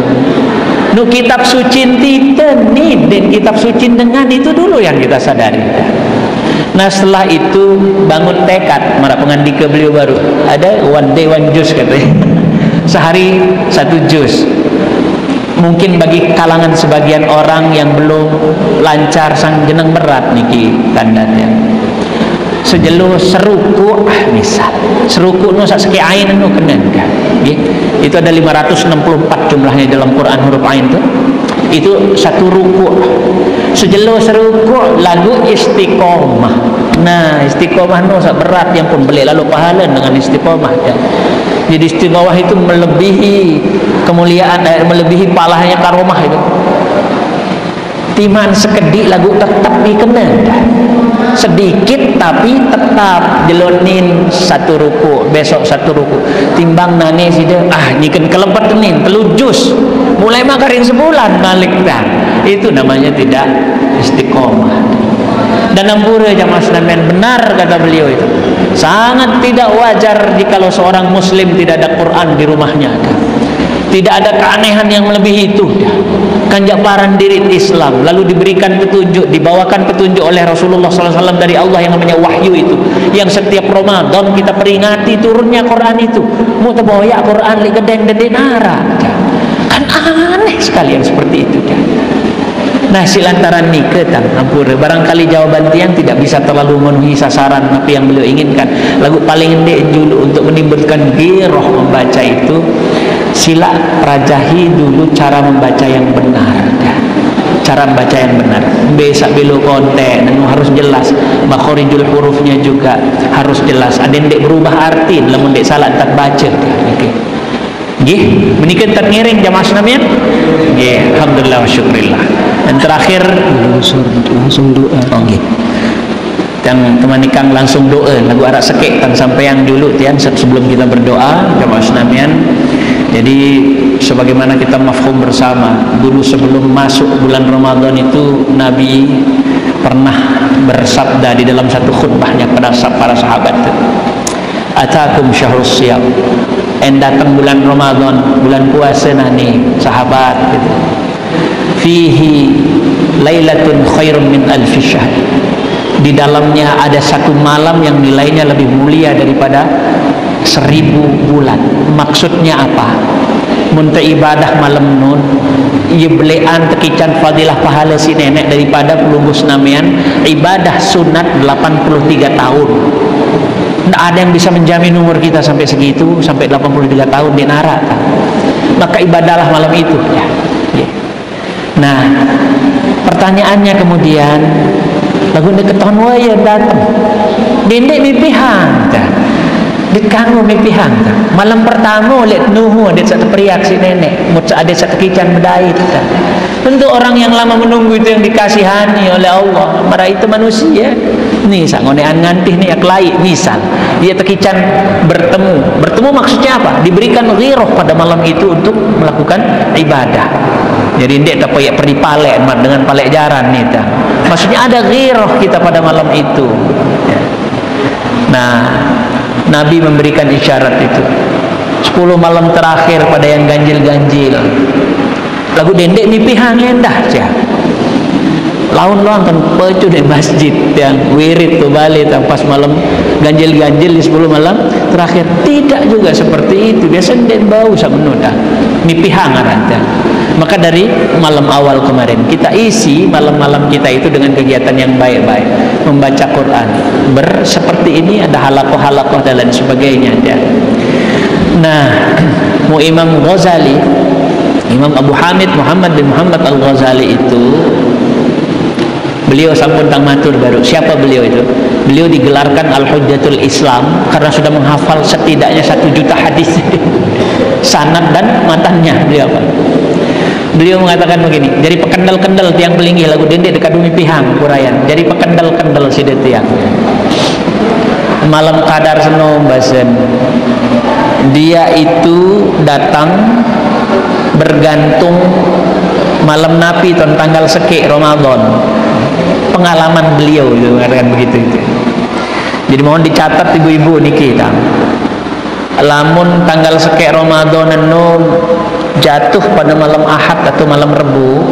Nu kitab suci kita ni dan kitab suci dengan itu dulu yang kita sadari. Nah setelah itu bangun tekad, marah pengandika beliau baru ada one day one juz katanya. Sehari satu juz. Mungkin bagi kalangan sebagian orang yang belum lancar sang jeneng berat niki tandanya. Sejelo seruku misal seruku nu sakit ain nu kenen kan itu ada 564 jumlahnya dalam Quran huruf ain itu satu ruku. Sejelo seruku lagu istiqomah. Nah istiqomah nu sak berat yang pun beli lalu pahala dengan istiqomah ya. Jadi istiqomah itu melebihi kemuliaan, melebihi palahnya karomah itu. Timan sekedik lagu tetap dikenen sedikit tapi tetap jelonin satu ruku, besok satu ruku timbang nane sida nyiken kelepet nih telu jus mulai makarin sebulan balik dah. Itu namanya tidak istiqomah. Dan ampura jamaah sekalian, benar kata beliau itu sangat tidak wajar jikalau seorang muslim tidak ada Quran di rumahnya. Tidak ada keanehan yang melebihi itu. Kanjaparan diri Islam lalu diberikan petunjuk, dibawakan petunjuk oleh Rasulullah SAW dari Allah yang namanya wahyu itu, yang setiap Ramadan kita peringati turunnya Quran itu. Mu terbawa Quran li gedeng denara. Kan aneh sekali yang seperti itu. Nah silantaran niketan ampura barangkali jawaban tiang tidak bisa terlalu memenuhi sasaran apa yang beliau inginkan. Lagu paling endek dulu untuk menimbulkan giroh membaca itu, sila perajahi dulu cara membaca yang benar ya. Cara membaca yang benar besok belu konten harus jelas, makhorijul hurufnya juga harus jelas. Ada yang berubah arti dalam dek salah tak baca okay. Nggih menika tak ngiring jamaah sekalian nggih alhamdulillah wa syukurillah. Dan terakhir langsung doa nggih yang teman ikang langsung doa lagu arak sekek tang sampean dulu tian sebelum kita berdoa jamaah sekalian. Jadi sebagaimana kita mafhum bersama dulu sebelum masuk bulan Ramadan itu Nabi pernah bersabda di dalam satu khutbahnya kepada para sahabat, atakum syahrus siyam, datang bulan Ramadan, bulan puasa nah nih sahabat gitu. Fihi lailatun khairun min alfi syahr, di dalamnya ada satu malam yang nilainya lebih mulia daripada 1000 bulan. Maksudnya apa? Munta ibadah malam nun iblean tekican fadilah pahala si nenek daripada pelunggus namian ibadah sunat 83 tahun. Tidak ada yang bisa menjamin umur kita sampai segitu, sampai 83 tahun di neraka. Maka ibadahlah malam itu ya. Nah pertanyaannya kemudian lagu deketan waya datang dendek mimpihan dikanggu mimpihan malam pertama lihat nuhu ada satu periak si nenek ada satu kican bedait. Tentu orang yang lama menunggu itu yang dikasihani oleh Allah. Marah itu manusia nih sangonean ngantih nih aklai misal dia tekican bertemu maksudnya apa? Diberikan ghirah pada malam itu untuk melakukan ibadah. Jadi ndek tak payah pergi palek dengan palek jaran nih maksudnya ada ghirah kita pada malam itu. Nah Nabi memberikan isyarat itu 10 malam terakhir pada yang ganjil-ganjil lagu dendek mimpi hangendah ya. Laun kan pecu di masjid yang wirid tuh balik pas malam ganjil-ganjil di 10 malam terakhir. Tidak juga seperti itu, biasa den bau sama menuda mimpi hangaran. Maka dari malam awal kemarin kita isi malam-malam kita itu dengan kegiatan yang baik-baik, membaca Quran seperti ini, ada halakoh-halakoh dan lain sebagainya ya. Nah Imam Ghazali Imam Abu Hamid Muhammad bin Muhammad Al-Ghazali itu, beliau sampun tang matur baru. Siapa beliau itu? Beliau digelarkan Al-Hujjatul Islam karena sudah menghafal setidaknya 1 juta hadis. Sanad dan matannya beliau apa? Beliau mengatakan begini, jadi pekendal-kendal tiang pelinggi lagu dendek dekat bumi pihang kurayan. Jadi pekendal-kendal si tiang. Malam kadar senom basen. Dia itu datang bergantung malam napi tanggal seki Ramadan. Pengalaman beliau itu mengatakan begitu itu. Jadi mohon dicatat ibu-ibu niki tang. Lamun tanggal seki Ramadan anu jatuh pada malam Ahad atau malam Rebu,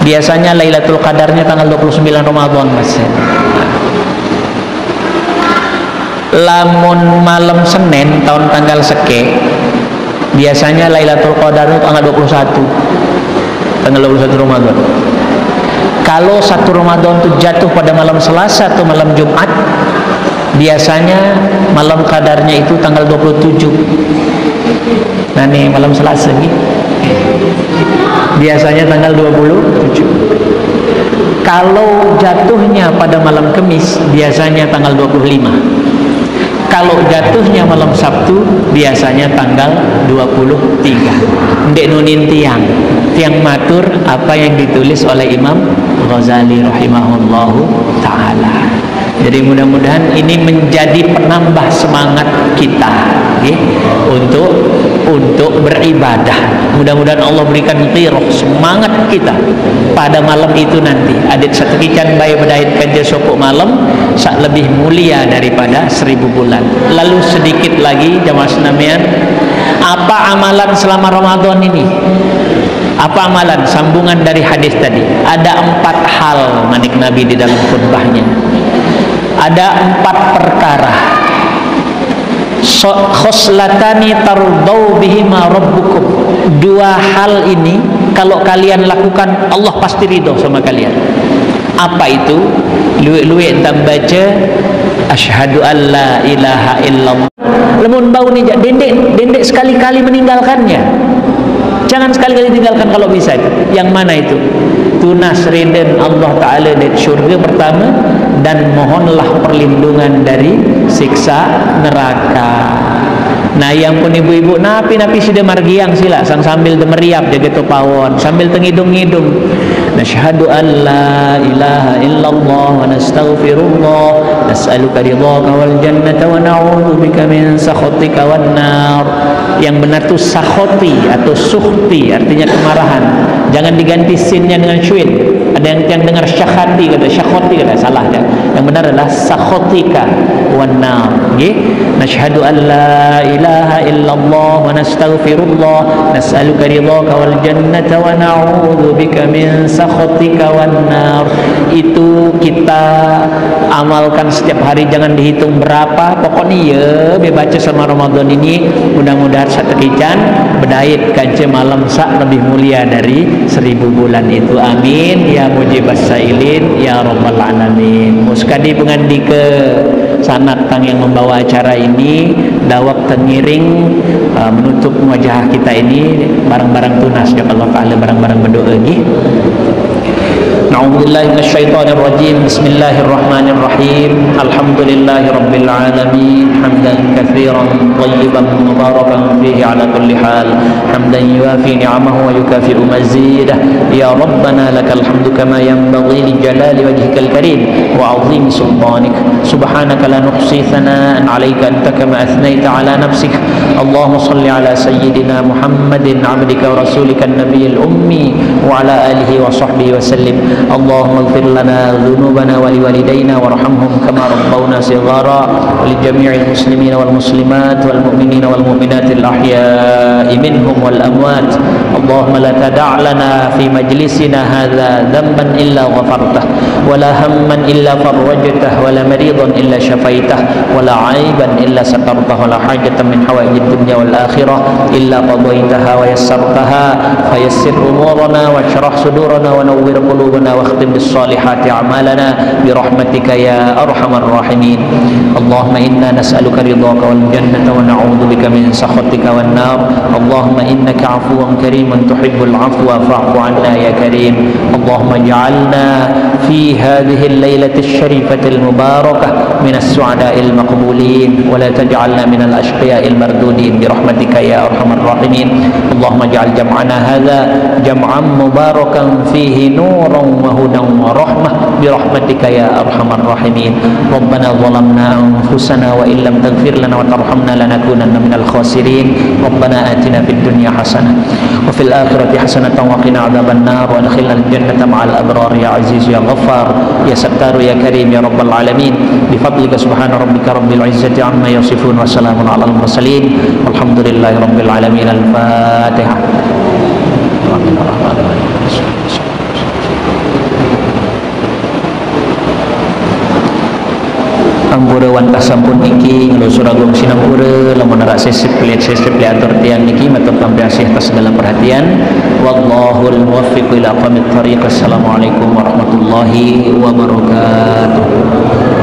biasanya Lailatul Qadarnya tanggal 29 Ramadan Mas. Lamun malam Senin tahun tanggal seki, biasanya Lailatul Qadarnya tanggal 21. Tanggal 21 Ramadan. Kalau 1 Ramadan itu jatuh pada malam Selasa atau malam Jumat, biasanya malam kadarnya itu tanggal 27. Nah nih malam Selasa nih, biasanya tanggal 27. Kalau jatuhnya pada malam Kamis, biasanya tanggal 25. Kalau jatuhnya malam Sabtu, biasanya tanggal 23. Ndek nunin tiang matur apa yang ditulis oleh Imam Ghazali rahimahullahu ta'ala. Jadi mudah-mudahan ini menjadi penambah semangat kita untuk beribadah. Mudah-mudahan Allah berikan tirah semangat kita pada malam itu nanti. Adik satekican bayi berdait kerja sopok malam sak lebih mulia daripada 1000 bulan. Lalu sedikit lagi jamaah senamian, apa amalan selama Ramadan ini? Apa amalan? Sambungan dari hadis tadi. Ada 4 hal manik Nabi di dalam khutbahnya. Ada 4 perkara. Khoslatani tardau bihima rabbukum. 2 hal ini kalau kalian lakukan, Allah pasti ridho sama kalian. Apa itu? Luwe-luwe entah baca asyhadu an la ilaha illallah. Lemun bau ni dendek sekali-kali meninggalkannya. Jangan sekali-kali tinggalkan kalau bisa. Yang mana itu? Tunas ridhan Allah Ta'ala di syurga pertama, dan mohonlah perlindungan dari siksa neraka. Nah yang pun ibu-ibu napi sudah margiang sila sang sambil demeriap jaga topawon sambil tengidung-ngidung nasyhadu an la ilaha illallah wa nastaghfirullah nas'aluka ridhaka wal jannata wa na'udzu bika min sakhatika wan nar. Yang benar tuh sakhoti atau sukhti, artinya kemarahan. Jangan diganti sinnya dengan syuin. Ada yang dengar syakhati kata syakhoti kata salah dah. Yang benar adalah sakhotika wan nar. Nasyhadu an la ilaha illallah wa nastaghfirullah nas'aluka ridhaka wal jannata wa na'udzu bika min sakhatika wan nar. Itu kita amalkan setiap hari, jangan dihitung berapa, pokoknya ya baca sama Ramadan ini. Mudah-mudahan satekican berdait kancah malam sak lebih mulia dari 1000 bulan itu. Amin ya mujibas sailin ya rabbal alamin. Muskadi pengandika sanat tang yang membawa acara ini dawak tengiring menutup wajah kita ini barang-barang tunas ya Allah Ta'ala, barang-barang berdoa lagi. Na'udzubillahi minasyaitonir rajim. Bismillahirrahmanirrahim. Alhamdulillahi rabbil alamin. Hamdan katsiran thayyiban mubarakan fihi ala kulli hal. Hamdan yuafi ni'amahu wa yukafi'u mazidah. Ya Rabbana lakal hamdu kama yanbaghi li jalali wajhikal karim wa 'azimi sultanik. Subhanaka la nuhsi thana'an 'alaika anta kama athnaita 'ala nafsik. Allahumma shalli 'ala sayyidina Muhammadin 'abdika wa rasulika an-nabiyil ummi wa 'ala alihi wa sahbihi wa sallim. Allahumma ighfir lana dhunubana wa liwalidayna warhamhum kama rabbawna shighara wa li jami'il muslimina wal muslimat wal mu'minina wal mu'minatil ahya'i minhum wal amwat. Allahumma la tada' lana fi majlisina hadha dhanban illa ghafartah wa la hamman illa farwajtah wa la maridan illa syafaitah wa la 'aiban illa satartah wa la hajatan min hawaijid dunya wal akhirah illa qadaitaha wa yassartaha fayassir umurana wa shrah sudurana wa nawwir qulubana قلوبنا واختم بالصالحات أعمالنا برحمتك يا أرحم الراحمين. اللهم إنا نسألك رضاك والجنة ونعوذ بك من سخطك والنار. اللهم إنك عفو كريم تحب العفو فاعف عنا يا كريم. اللهم اجعلنا في هذه الليلة الشريفة المباركة من السعداء المقبولين، ولا تجعلنا من الأشقياء المردودين برحمتك يا أرحم الراحمين. اللهم اجعل جمعنا هذا جمعا مباركا فيه نورا وهدى ورحمة برحمتك يا أرحم الراحمين. ربنا ظلمنا أنفسنا وإن لم تغفر لنا وترحمنا لنكونن من الخاسرين. ربنا آتنا في الدنيا حسنة وفي الآخرة حسنة وقنا عذاب النار وادخلنا الجنة مع الأبرار يا عزيز يا غفار يا ستار يا كريم يا رب العالمين. بفضلك سبحان ربك رب العزة عما يصفون وسلام على المرسلين والحمد لله رب العالمين. الفاتحة. Ampura wantah sampun niki ngelusur agung sinampura lamun rak sesep atur tiang niki matur pampiasih atas segala perhatian. Wallahul muwaffiq ila aqwamit thariq. Assalamualaikum warahmatullahi wabarakatuh.